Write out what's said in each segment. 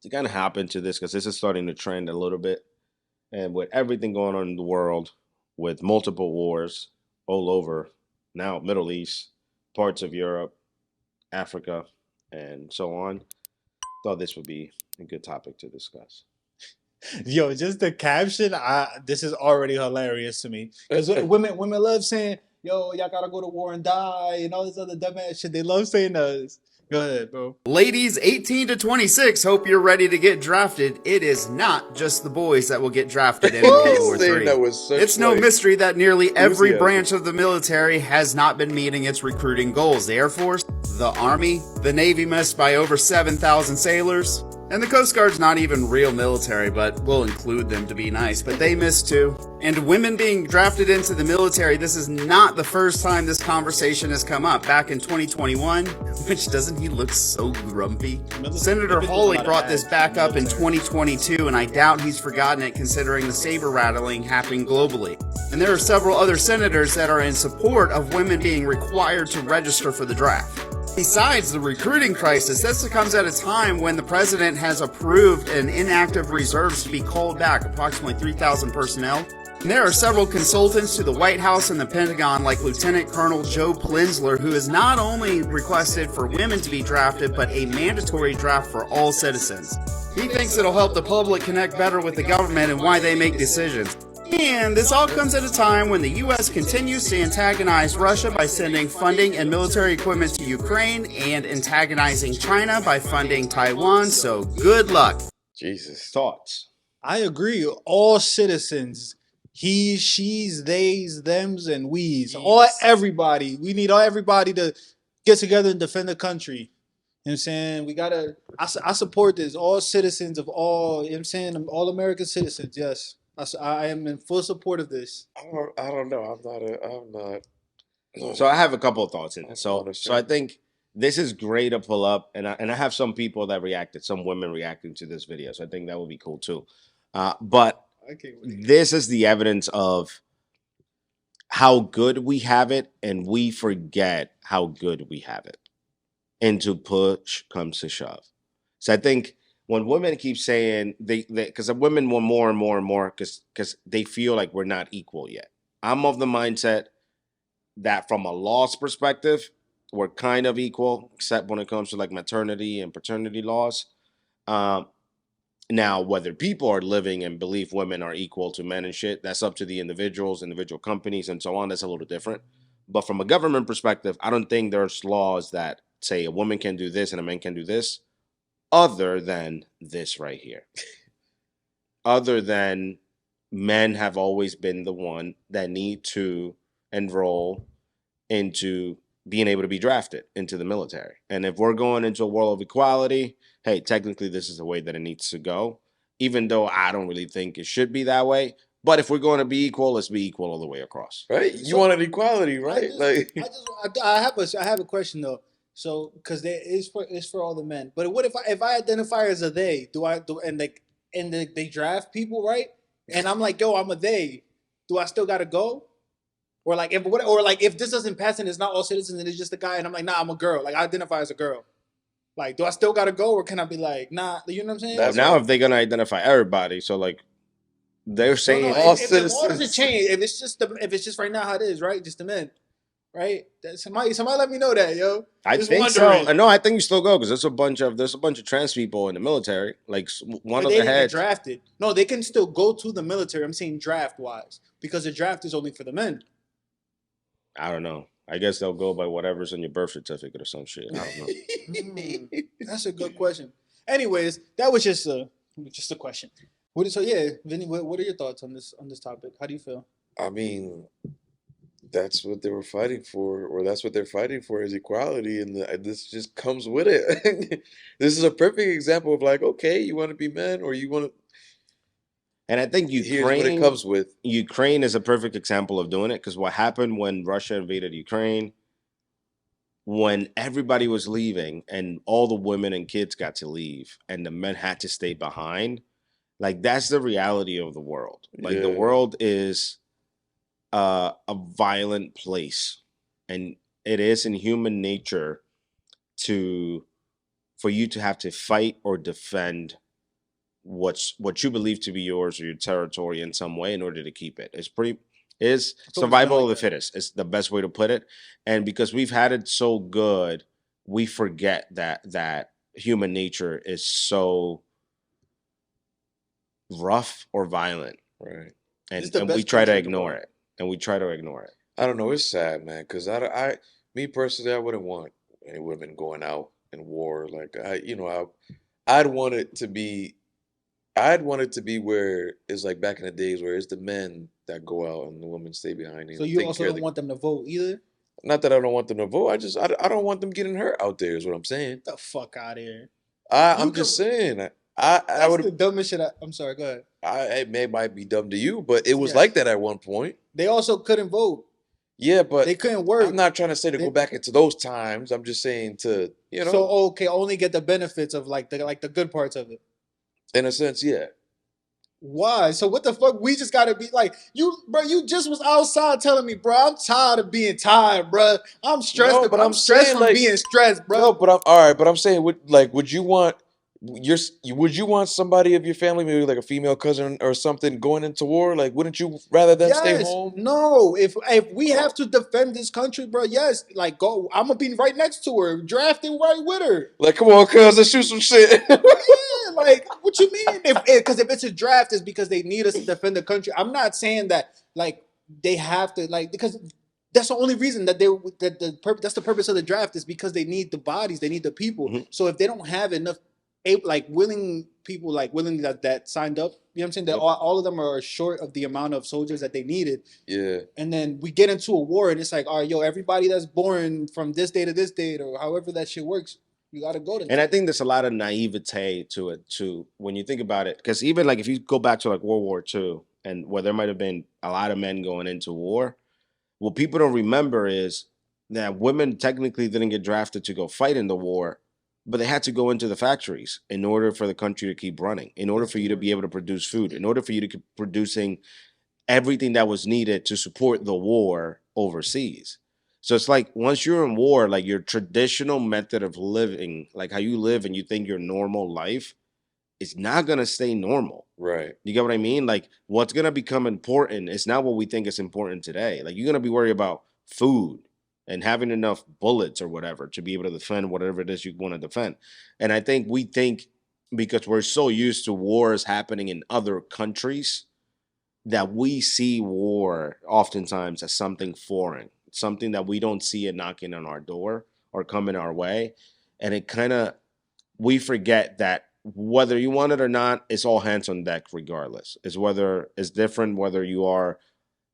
to kind of hop into this because this is starting to trend a little bit. And with everything going on in the world, with multiple wars all over, now Middle East, parts of Europe, Africa, and so on, thought this would be a good topic to discuss. Yo, just the caption, this is already hilarious to me. Because women love saying, yo, y'all gotta go to war and die and all this other dumbass shit. They love saying this. Go ahead, bro. Ladies 18 to 26, hope you're ready to get drafted. It is not just the boys that will get drafted in World War Saying III. that was such, It's no like, mystery that nearly every enthusiasm. branch of the military has not been meeting its recruiting goals. The Air Force, the Army, the Navy missed by over 7,000 sailors, and the Coast Guard's not even real military, but we'll include them to be nice, but they missed too. And women being drafted into the military, this is not the first time this conversation has come up. Back in 2021, which doesn't he look so grumpy? Senator Hawley brought this back up in 2022, and I doubt he's forgotten it considering the saber rattling happening globally. And there are several other senators that are in support of women being required to register for the draft. Besides the recruiting crisis, this comes at a time when the president has approved an inactive reserves to be called back, approximately 3,000 personnel. And there are several consultants to the White House and the Pentagon, like Lieutenant Colonel Joe Plinzler, who has not only requested for women to be drafted, but a mandatory draft for all citizens. He thinks it'll help the public connect better with the government and why they make decisions. And this all comes at a time when the U.S. continues to antagonize Russia by sending funding and military equipment to Ukraine and antagonizing China by funding Taiwan, so good luck. Jesus. Thoughts? I agree. All citizens, he's, she's, theys, thems, and we's. All everybody. We need everybody to get together and defend the country. You know what I'm saying? We gotta. I support this. All citizens of all. You know what I'm saying? All American citizens. Yes, I am in full support of this. I don't know. I'm not. So I have a couple of thoughts in it. I So understand. I think this is great to pull up, and I have some people that reacted, some women reacting to this video. So I think that would be cool too. But I can't wait. this is the evidence of how good we have it, and we forget how good we have it. And to push comes to shove. So I think when women keep saying they because women want more and more and more because they feel like we're not equal yet. I'm of the mindset that from a laws perspective, we're kind of equal, except when it comes to like maternity and paternity laws. Um, Now, whether people are living and believe women are equal to men and shit, that's up to the individuals, individual companies, and so on. That's a little different. But from a government perspective, I don't think there's laws that say a woman can do this and a man can do this, other than this right here. Other than men have always been the one that need to enroll into being able to be drafted into the military. And if we're going into a world of equality, hey, technically this is the way that it needs to go, even though I don't really think it should be that way. But if we're going to be equal, let's be equal all the way across. Right? You wanted equality, right? I have a question though. So, because there is it's for all the men. But what if I identify as a they? They draft people, right? And I'm like, yo, I'm a they. Do I still gotta go? Or like if this doesn't pass and it's not all citizens and it's just a guy and I'm like, nah, I'm a girl. Like I identify as a girl. Like, do I still gotta go or can I be like, nah? You know what I'm saying? That's Now, if they're gonna identify everybody, so like they're saying, all if the law citizens. doesn't change, if it's just right now how it is, right? Just the men, right? Somebody let me know that, yo. I Just think wondering. so. No, I think you still go because there's a bunch of trans people in the military. Like one But of they the didn't get heads. drafted. No, they can still go to the military. I'm saying draft wise because the draft is only for the men. I don't know. I guess they'll go by whatever's on your birth certificate or some shit. I don't know. That's a good question. Anyways, that was just a question. So yeah, Vinny, what are your thoughts on this topic? How do you feel? I mean, that's what they were fighting for, or that's what they're fighting for is equality, and this just comes with it. This is a perfect example of like, okay, you want to be men, or you want to. And I think Here's what it comes with. Ukraine is a perfect example of doing it because what happened when Russia invaded Ukraine, when everybody was leaving and all the women and kids got to leave and the men had to stay behind, like that's the reality of the world. Like the Yeah. world is a violent place, and it is in human nature for you to have to fight or defend what you believe to be yours or your territory in some way in order to keep it. Is It's always been survival like of the that. fittest. It's the best way to put it. And because we've had it so good, we forget that human nature is so rough or violent, Right. It's the and we best try to country in the ignore world. it. And we try to ignore it. I don't know. It's sad, man. Because me personally, I wouldn't want any women going out in war. Like I'd want it to be, I'd want it to be where it's like back in the days where it's the men that go out and the women stay behind, So you taking also care of don't the. want them to vote either. Not that I don't want them to vote. I don't want them getting hurt out there. Is what I'm saying. Get the fuck out of here. I'm You could. just saying. I That's would. the dumbest shit. I'm sorry. Go ahead. It might be dumb to you, but it was Yeah. like that at one point. They also couldn't vote. Yeah, They but couldn't work. I'm not trying to say to They- go back into those times. I'm just saying to, So okay, only get the benefits of like the good parts of it. in a sense, yeah. Why? So what the fuck? We just gotta be like you, bro. You just was outside telling me, bro. I'm tired of being tired, bro. I'm stressed. No, but I'm I'm stressed saying, from like, being stressed, bro. No, but I'm all right. But I'm saying, would you want would you want somebody of your family, maybe like a female cousin or something, going into war? Like, wouldn't you rather them stay Yes. home? No. If we have to defend this country, bro, yes. Like go. I'm gonna be right next to her, drafting right with her. Like, come on, cuz, let's shoot some shit. Yeah, like what you mean? If it's a draft, it's because they need us to defend the country. I'm not saying that like they have to like because that's the only reason that that's the purpose of the draft is because they need the bodies, they need the people. Mhm. So if they don't have enough like willing people like willing that signed up, you know what I'm saying? That Yep. all of them are short of the amount of soldiers that they needed. Yeah. And then we get into a war and it's like, all right, yo, everybody that's born from this day to this date or however that shit works, you gotta go to And I think there's a lot of naivete to it too when you think about it. Because even like if you go back to like World War II and where there might have been a lot of men going into war, what people don't remember is that women technically didn't get drafted to go fight in the war, but they had to go into the factories in order for the country to keep running, in order for you to be able to produce food, in order for you to keep producing everything that was needed to support the war overseas. So it's like once you're in war, like your traditional method of living, like how you live and you think your normal life, is not gonna stay normal. Right. You get what I mean? Like what's gonna become important is not what we think is important today. Like you're gonna be worried about food and having enough bullets or whatever to be able to defend whatever it is you want to defend. And I think we think because we're so used to wars happening in other countries that we see war oftentimes as something foreign, something that we don't see it knocking on our door or coming our way. And it kind of, we forget that whether you want it or not, it's all hands on deck regardless. It's different whether you are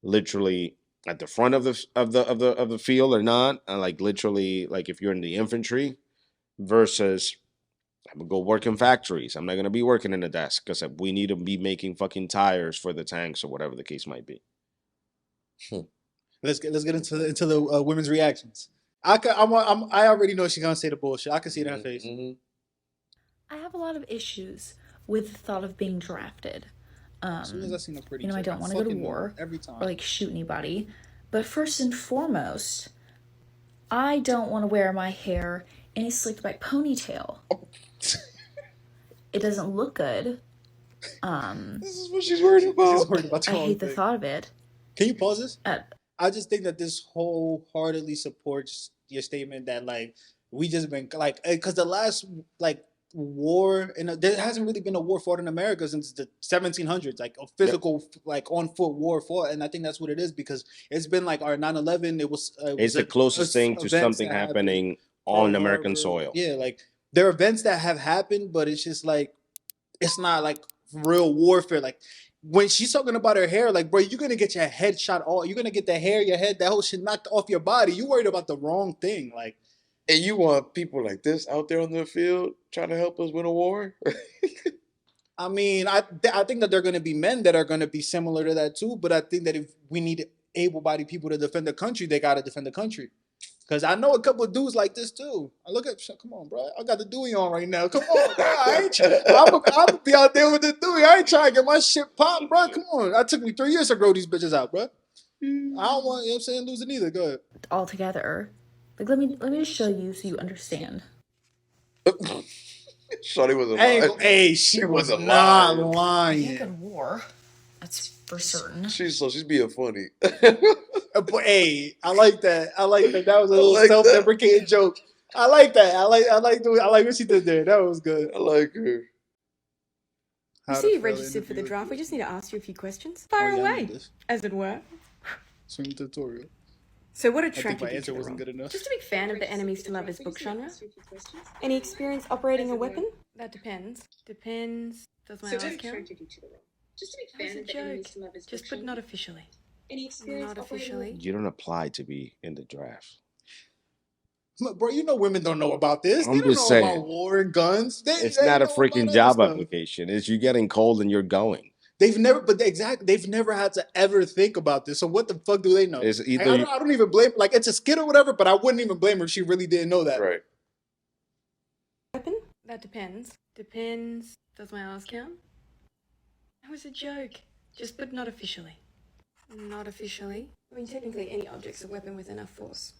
literally at the front of the field or not. Like literally, like if you're in the infantry versus I'm gonna go work in factories. I'm not gonna be working in a desk because we need to be making fucking tires for the tanks or whatever the case might be. Let's get into the women's reactions. I already know she's gonna say the bullshit. I can see it in her face. Mm-hmm. I have a lot of issues with the thought of being drafted. As soon as I seen a pretty, I chick, don't want to go to fucking know war every time. or like shoot anybody. But first and foremost, I don't want to wear my hair in a slicked back ponytail. It doesn't look good. This is what she's worried about. She's worried about the I wrong hate the thing. thought of it. Can you pause this? Uh, I just think that this wholeheartedly supports your statement that like we just been like because the last like war and there hasn't really been a war fought in America since the 1700s, like a physical like on foot war fought, and I think that's what it is because it's been like our 9/11. It's the closest thing to something happening on American soil. Yeah, like there are events that have happened, but it's just like it's not like real warfare. Like when she's talking about her hair, like bro, you're gonna get your head shot all. You're gonna get the hair, your head, that whole shit knocked off your body. You worried about the wrong thing, like. And you want people like this out there on the field trying to help us win a war? I mean, I think that there are going to be men that are going to be similar to that too. But I think that if we need able-bodied people to defend the country, they got to defend the country. Because I know a couple of dudes like this too. I look at, come on, bro. I got the Dewey on right now. Come on, bro. I'm going to be out there with the Dewey. I ain't trying to get my shit popped, bro. Come on. It took me 3 years to grow these bitches out, bro. I don't want, you know what I'm saying, lose it either. Go ahead. all together. Like let me just show you so you understand. Shawty wasn't lying. Hey, she was not I lying. ain't gonna war. That's for certain. She's being funny. But hey, I like that. I like that. That was a I little like that. self-deprecating joke. I like that. I like what she did there. That was good. I like her. You How see, to you've fail registered for the interview. draft. We just need to ask you a few questions. Oh, Fire yeah, I away, need this. as it were. Swing tutorial. So, what I think attracted my you answer to the wasn't role? good enough. Just a big fan of the enemies to lovers book genre. Any experience operating a weapon? That depends. Depends. Does my ass count? Just a big fan of the enemies to lovers book genre. But not officially. Any experience? Not officially. You don't apply to be in the draft. Look, bro, you know women don't know about this. I'm They don't just know saying. about war and guns. It's They not a know freaking about job other stuff. application. It's you getting cold and you're going. They've never had to ever think about this. So what the fuck do they know? It's either I don't even blame, like, it's a skit or whatever, but I wouldn't even blame her if she really didn't know that. Right. Weapon? That depends. Depends. Does my ass count? That was a joke. Just, but not officially. Not officially. I mean, technically, any object's a weapon with enough force.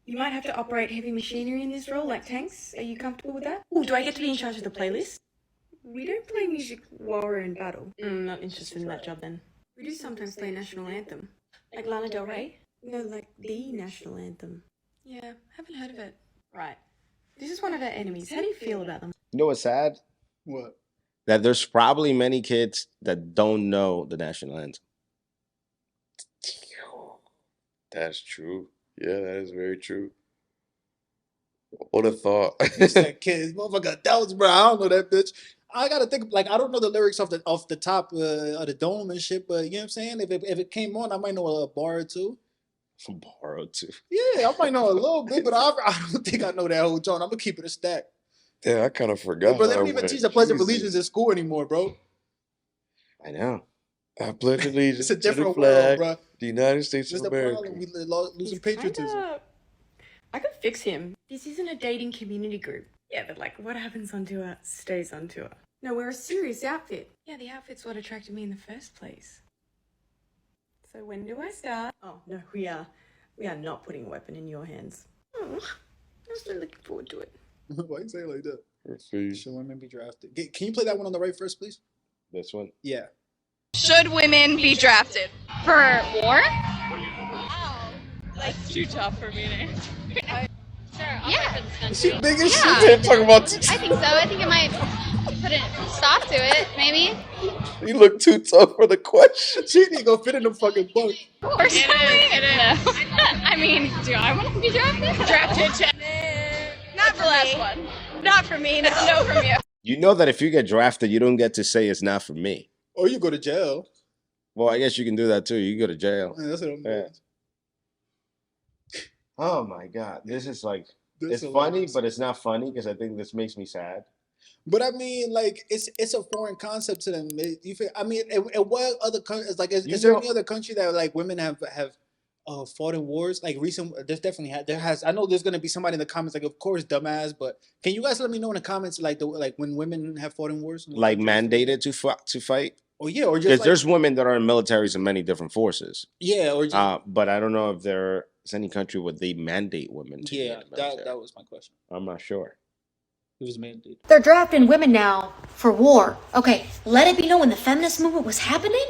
You might have to operate heavy machinery in this role, like tanks. Are you comfortable with that? Oh, do I get to be in charge of the playlist? We don't play music while we're in battle. Not interested in that job then. We do sometimes play a national anthem. Like Lana Del Rey? No, like the national anthem. Yeah, haven't heard of it. Right. This is one of our enemies. How do you feel about them? you know what's sad? What? That there's probably many kids that don't know the national anthem. That's true. Yeah, that is very true. What a thought. You said kids, motherfucker, adults, bro. I don't know that bitch. I gotta think, like, I don't know the lyrics off the top of the dome and shit, but you know what I'm saying? If it came on, I might know a bar or two. Borrowed too. Yeah, I might know a little bit, but I don't think I know that whole tone. I'm gonna keep it a stack. Yeah, I kind of forgot. Bro, they how don't I even went. teach the Pledge of Jesus. Allegiance in school anymore, bro. I know. I pledge allegiance It's a to the different flag, world, bro. the United States That's of the America. problem. We losing patriotism. I could fix him. This isn't a dating community group. Yeah, but like, what happens on tour stays on tour. No, we're a serious outfit. Yeah, the outfit's what attracted me in the first place. So when do I start? Oh, no, we are not putting a weapon in your hands. Oh, I'm still looking forward to it. Why you say it like that? Her face. Should women be drafted? Can you play that one on the right first, please? This one. Yeah. Should women be drafted? For war? That's too tough for me to answer. Yeah. She big as Yeah. shit. Talking about I think so. I think it might put a stop to it, maybe. you look too tough for the question. She need to go fit in the fucking book. Or something. It No. I mean, do I want to be drafted? Drafted. Not for last one. Not for me. That's no from you. You know that if you get drafted, you don't get to say it's not for me. Or you go to jail. Well, I guess you can do that too. You go to jail. Yeah, that's what I'm Yeah. Oh my God. This is like, That's it's funny, hilarious. but it's not funny because I think this makes me sad. But I mean, like, it's a foreign concept to them. You feel? I mean, and what other countries? Like, is there any other country that like women have fought in wars? Like recent, there's definitely there has. I know there's gonna be somebody in the comments like, of course, dumbass. But can you guys let me know in the comments like when women have fought in wars? Like mandated to fight? Oh yeah, or just Because like, there's women that are in militaries in many different forces. yeah, or just, But I don't know if there is any country where they mandate women to be yeah. in the military. That was my question. I'm not sure. It was mandated. They're drafting women now for war. Okay, let it be known when the feminist movement was happening,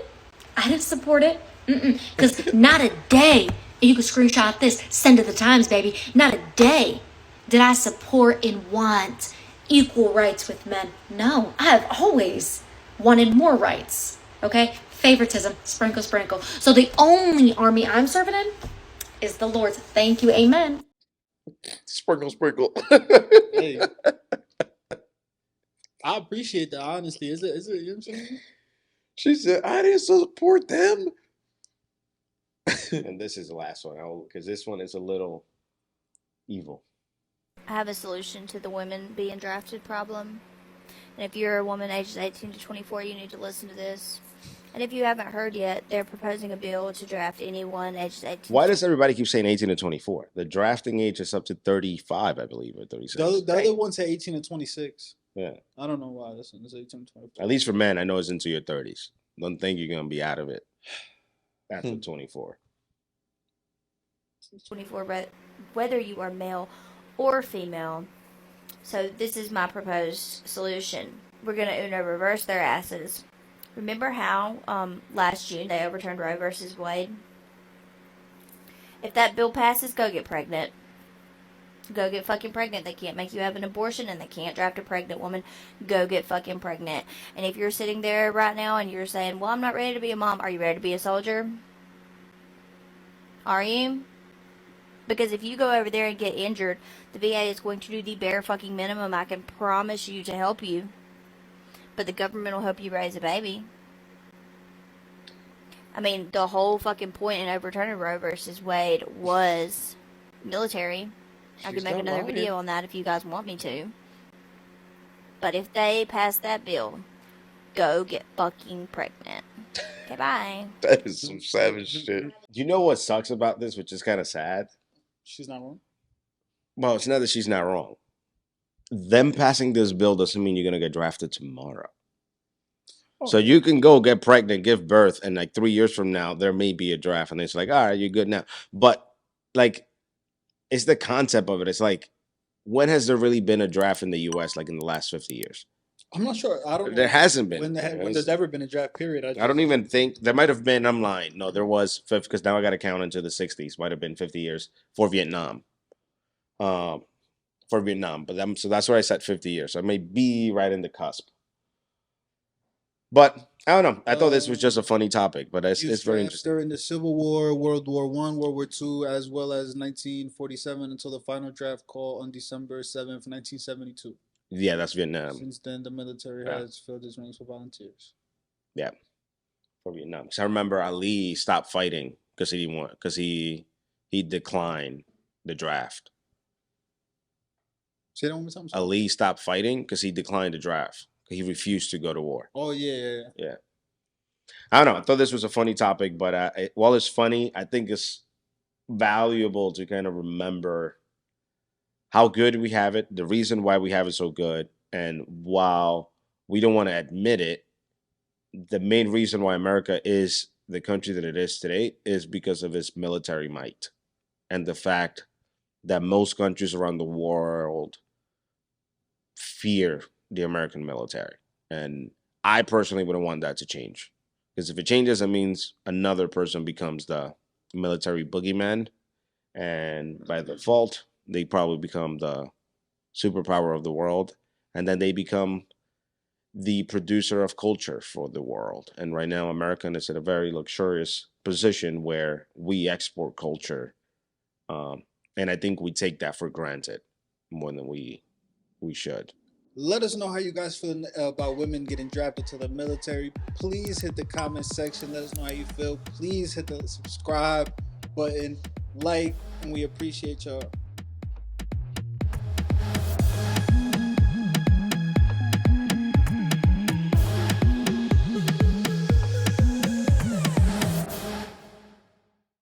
I didn't support it. Because not a day, and you can screenshot this, send to the Times, baby. Not a day did I support and want equal rights with men. No, I have always wanted more rights. Okay? Favoritism, sprinkle, sprinkle. So the only army I'm serving in is the Lord's. Thank you, amen. Sprinkle, sprinkle. Hey, I appreciate the honesty. Is it? You know what I'm saying? She said, I didn't support them. And this is the last one, because this one is a little evil. I have a solution to the women being drafted problem. And if you're a woman ages 18 to 24, you need to listen to this. And if you haven't heard yet, they're proposing a bill to draft anyone ages 18 Why does everybody keep saying 18 to 24? The drafting age is up to 35, I believe, or 36. The other one said 18 to 26. Yeah. I don't know why. This one is 18 to 24. At least for men, I know it's into your 30s. Don't think you're going to be out of it after 24. 24, but whether you are male or female, So this is my proposed solution. We're going to Uno reverse their asses. Remember how last June they overturned Roe versus Wade? If that bill passes, go get pregnant. Go get fucking pregnant. They can't make you have an abortion and they can't draft a pregnant woman. Go get fucking pregnant. And if you're sitting there right now and you're saying, well, I'm not ready to be a mom. Are you ready to be a soldier? Are you? Because if you go over there and get injured, the VA is going to do the bare fucking minimum, I can promise you, to help you. But the government will help you raise a baby. I mean, the whole fucking point in overturning Roe versus Wade was military. I could make another video on that if you guys want me to. But if they pass that bill, go get fucking pregnant. Okay, bye. That is some savage shit. You know what sucks about this, which is kind of sad? She's not wrong. Well, it's not that she's not wrong. Them passing this bill doesn't mean you're going to get drafted tomorrow. Oh. So you can go get pregnant, give birth, and like 3 years from now, there may be a draft. And it's like, all right, you're good now. But like, it's the concept of it. It's like, when has there really been a draft in the U.S. like in the last 50 years? I'm not sure. I don't. There hasn't been. When there's ever been a draft period. I don't even think there might have been. I'm lying. No, there was 50 because now I got to count into the 60s. Might have been 50 years for Vietnam. But so that's where I set 50 years. So I may be right in the cusp. But I don't know. I thought this was just a funny topic, but it's very interesting. During the Civil War, World War I, World War II, as well as 1947 until the final draft call on December 7th, 1972. Yeah, that's Vietnam. Since then, the military has filled its ranks with volunteers. Yeah, for Vietnam. So I remember Ali stopped fighting because he didn't want, because he declined the draft. Say that one more time. Ali stopped fighting because he declined the draft. He refused to go to war. Oh yeah. I don't know. I thought this was a funny topic, but while it's funny, I think it's valuable to kind of remember how good we have it, the reason why we have it so good, and while we don't want to admit it, the main reason why America is the country that it is today is because of its military might and the fact that most countries around the world fear the American military. And I personally wouldn't want that to change, because if it changes, it means another person becomes the military boogeyman, and by default, they probably become the superpower of the world, and then they become the producer of culture for the world. And right now, America is in a very luxurious position where we export culture, and I think we take that for granted more than we should. Let us know how you guys feel about women getting drafted to the military. Please hit the comment section. Let us know how you feel. Please hit the subscribe button, like, and we appreciate y'all.